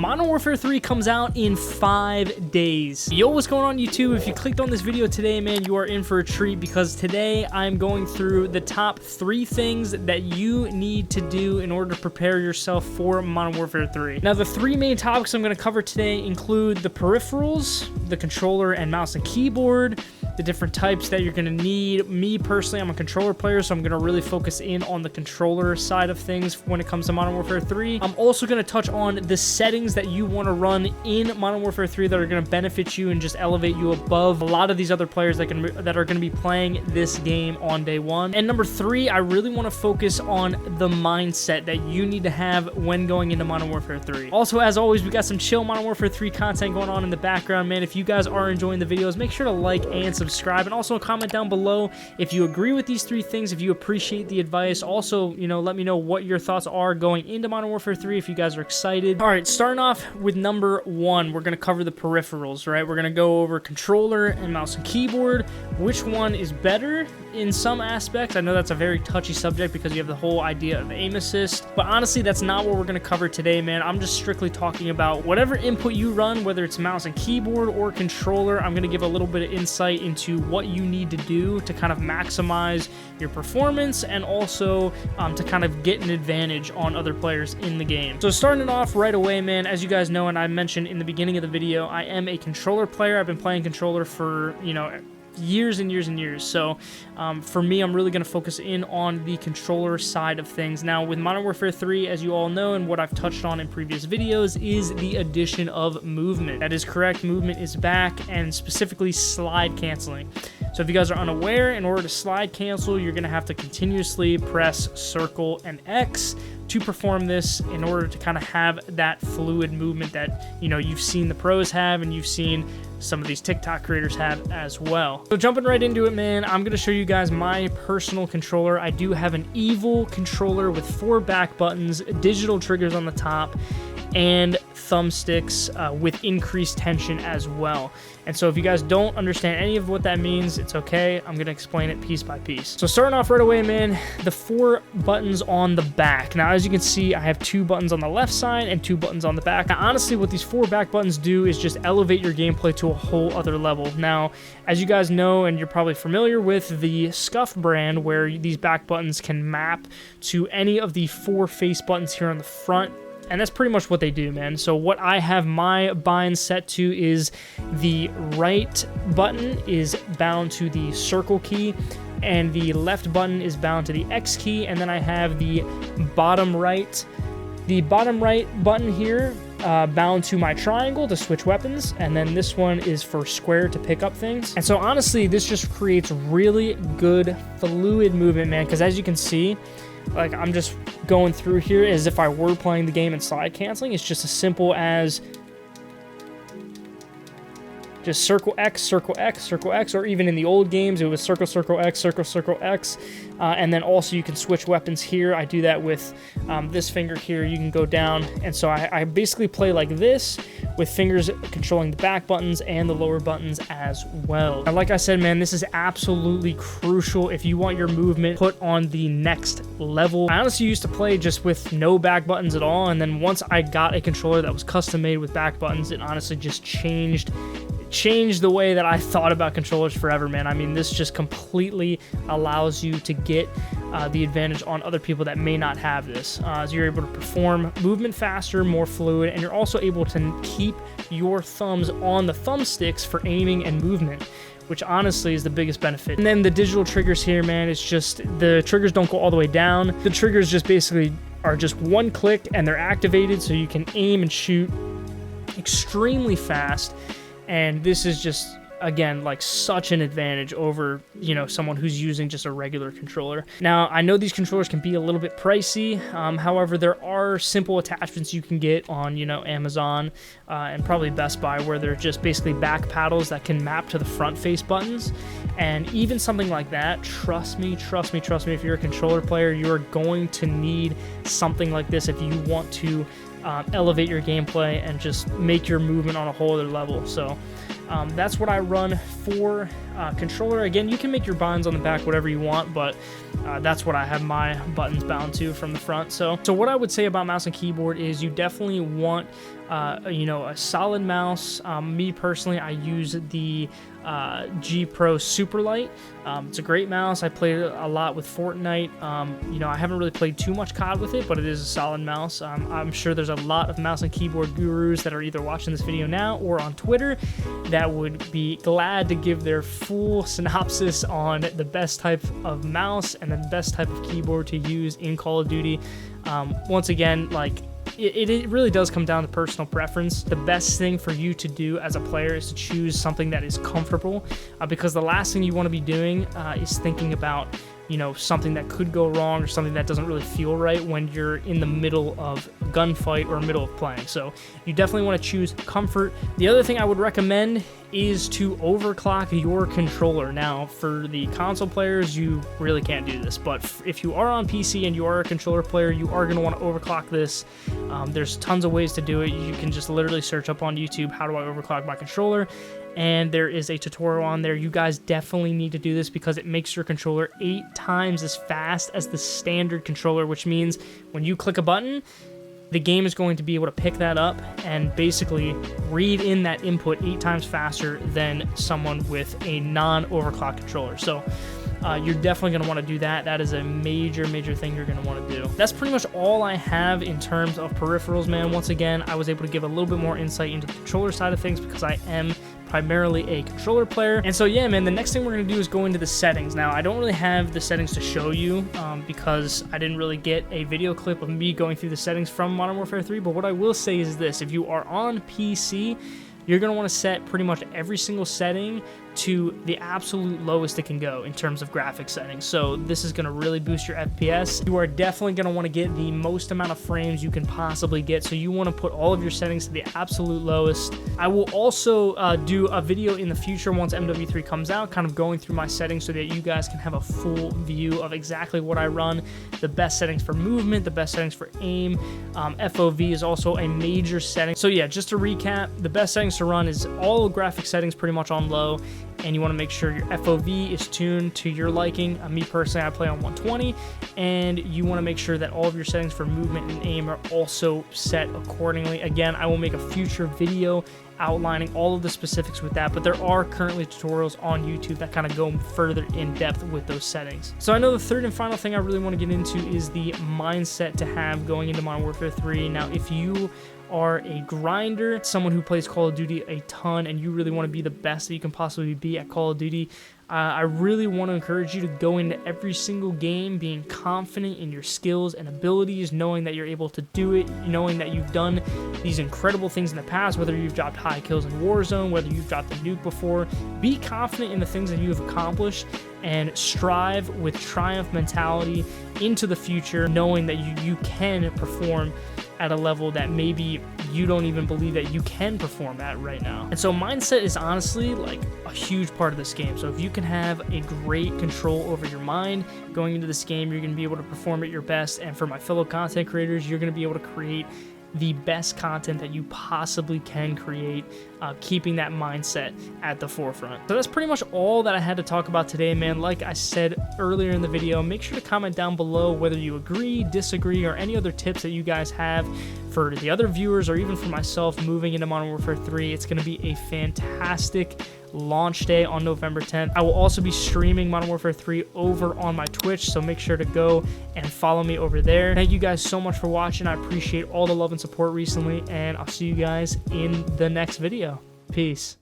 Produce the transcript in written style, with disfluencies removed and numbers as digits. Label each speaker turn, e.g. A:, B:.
A: Modern Warfare 3 comes out in 5 days. Yo, what's going on YouTube? If you clicked on this video today, man, you are in for a treat because today I'm going through the top 3 things that you need to do in order to prepare yourself for Modern Warfare 3. Now, the 3 main topics I'm going to cover today include the peripherals, the controller and mouse and keyboard, the different types that you're going to need. Me personally, I'm a controller player, so I'm going to really focus in on the controller side of things when it comes to Modern Warfare 3. I'm also going to touch on the settings that you want to run in Modern Warfare 3 that are going to benefit you and just elevate you above a lot of these other players that are going to be playing this game on day one. And number 3, I really want to focus on the mindset that you need to have when going into Modern Warfare 3. Also, as always, we got some chill Modern Warfare 3 content going on in the background, man. If you guys are enjoying the videos, make sure to like and subscribe, and also comment down below if you agree with these 3 things, if you appreciate the advice. Also, you know, let me know what your thoughts are going into Modern Warfare 3 if you guys are excited. All right, starting off with number 1, we're going to cover the peripherals, right? We're going to go over controller and mouse and keyboard, which one is better in some aspects. I know that's a very touchy subject because you have the whole idea of aim assist, but honestly, that's not what we're going to cover today, man. I'm just strictly talking about whatever input you run, whether it's mouse and keyboard or controller. I'm going to give a little bit of insight into what you need to do to kind of maximize your performance and also to kind of get an advantage on other players in the game. So starting it off right away, man, as you guys know and I mentioned in the beginning of the video, I am a controller player. I've been playing controller for, you know, years and years and years. So for me, I'm really going to focus in on the controller side of things. Now, with Modern Warfare 3, as you all know, and what I've touched on in previous videos, is the addition of movement. That is correct. Movement is back, and specifically slide canceling. So if you guys are unaware, in order to slide cancel, you're going to have to continuously press circle and X to perform this in order to kind of have that fluid movement that, you know, you've seen the pros have and you've seen some of these TikTok creators have as well. So jumping right into it, man, I'm going to show you guys my personal controller. I do have an evil controller with 4 back buttons, digital triggers on the top, and thumbsticks with increased tension as well. And so if you guys don't understand any of what that means, it's okay. I'm going to explain it piece by piece. So starting off right away, man, the 4 buttons on the back. Now, as you can see, I have 2 buttons on the left side and 2 buttons on the back. Now, honestly, what these 4 back buttons do is just elevate your gameplay to a whole other level. Now, as you guys know, and you're probably familiar with the Scuff brand, where these back buttons can map to any of the 4 face buttons here on the front. And that's pretty much what they do, man. So what I have my bind set to is the right button is bound to the circle key, and the left button is bound to the X key, and then I have the bottom right button here bound to my triangle to switch weapons, and then this one is for square to pick up things. And so honestly, this just creates really good fluid movement, man, because as you can see, like, I'm just going through here as if I were playing the game and slide canceling. It's just as simple as just circle X, circle X, circle X, or even in the old games, it was circle, circle X, circle, circle X. And then also you can switch weapons here. I do that with this finger here. You can go down. And so I basically play like this with fingers controlling the back buttons and the lower buttons as well. And like I said, man, this is absolutely crucial if you want your movement put on the next level. I honestly used to play just with no back buttons at all. And then once I got a controller that was custom made with back buttons, it honestly just changed the way that I thought about controllers forever, man. I mean, this just completely allows you to get the advantage on other people that may not have this. So you're able to perform movement faster, more fluid, and you're also able to keep your thumbs on the thumbsticks for aiming and movement, which honestly is the biggest benefit. And then the digital triggers here, man, it's just the triggers don't go all the way down. The triggers just basically are just one click and they're activated, so you can aim and shoot extremely fast. And this is just, again, like such an advantage over, you know, someone who's using just a regular controller. Now, I know these controllers can be a little bit pricey. However, there are simple attachments you can get on, you know, Amazon and probably Best Buy, where they're just basically back paddles that can map to the front face buttons. And even something like that, trust me, if you're a controller player, you are going to need something like this if you want to elevate your gameplay and just make your movement on a whole other level. So that's what I run for controller. Again, you can make your buttons on the back whatever you want, but that's what I have my buttons bound to from the front. So what I would say about mouse and keyboard is you definitely want you know, a solid mouse. Me personally, I use the G Pro Superlight. It's a great mouse. I played a lot with Fortnite. You know, I haven't really played too much COD with it, but it is a solid mouse. I'm sure there's a lot of mouse and keyboard gurus that are either watching this video now or on Twitter that would be glad to give their full synopsis on the best type of mouse and the best type of keyboard to use in Call of Duty. Once again, like, it really does come down to personal preference. The best thing for you to do as a player is to choose something that is comfortable, because the last thing you want to be doing is thinking about, you know, something that could go wrong or something that doesn't really feel right when you're in the middle of a gunfight or middle of playing. So you definitely want to choose comfort. The other thing I would recommend is to overclock your controller. Now, for the console players, you really can't do this, but if you are on PC and you are a controller player, you are going to want to overclock this. There's tons of ways to do it. You can just literally search up on YouTube, how do I overclock my controller? And there is a tutorial on there. You guys definitely need to do this because it makes your controller 8 times as fast as the standard controller, which means when you click a button, the game is going to be able to pick that up and basically read in that input 8 times faster than someone with a non-overclock controller. So you're definitely going to want to do that. That is a major thing you're going to want to do. That's pretty much all I have in terms of peripherals, man. Once again, I was able to give a little bit more insight into the controller side of things because I am primarily a controller player. And so yeah, man, the next thing we're going to do is go into the settings. Now, I don't really have the settings to show you because I didn't really get a video clip of me going through the settings from Modern Warfare 3, but what I will say is this: if you are on PC, you're going to want to set pretty much every single setting to the absolute lowest it can go in terms of graphics settings. So this is going to really boost your FPS. You are definitely going to want to get the most amount of frames you can possibly get. So you want to put all of your settings to the absolute lowest. I will also do a video in the future once MWIII comes out, kind of going through my settings so that you guys can have a full view of exactly what I run, the best settings for movement, the best settings for aim. FOV is also a major setting. So yeah, just to recap, the best settings to run is all graphic settings pretty much on low, and you want to make sure your FOV is tuned to your liking. Me personally, I play on 120, and you want to make sure that all of your settings for movement and aim are also set accordingly. Again, I will make a future video outlining all of the specifics with that, but there are currently tutorials on YouTube that kind of go further in depth with those settings. So I know the third and final thing I really want to get into is the mindset to have going into Modern Warfare 3. Now, if you are a grinder, someone who plays Call of Duty a ton, and you really want to be the best that you can possibly be at Call of Duty, I really want to encourage you to go into every single game being confident in your skills and abilities, knowing that you're able to do it, knowing that you've done these incredible things in the past, whether you've dropped high kills in Warzone, whether you've dropped a nuke before. Be confident in the things that you have accomplished and strive with triumph mentality into the future, knowing that you can perform at a level that maybe you don't even believe that you can perform at right now. And so mindset is honestly like a huge part of this game. So if you can have a great control over your mind going into this game, you're going to be able to perform at your best. And for my fellow content creators, you're going to be able to create the best content that you possibly can create, keeping that mindset at the forefront. So that's pretty much all that I had to talk about today, man. Like I said earlier in the video, make sure to comment down below whether you agree, disagree, or any other tips that you guys have for the other viewers or even for myself moving into Modern Warfare 3. It's going to be a fantastic launch day on November 10th. I will also be streaming Modern Warfare 3 over on my Twitch, so make sure to go and follow me over there. Thank you guys so much for watching. I appreciate all the love and support recently, and I'll see you guys in the next video. Peace.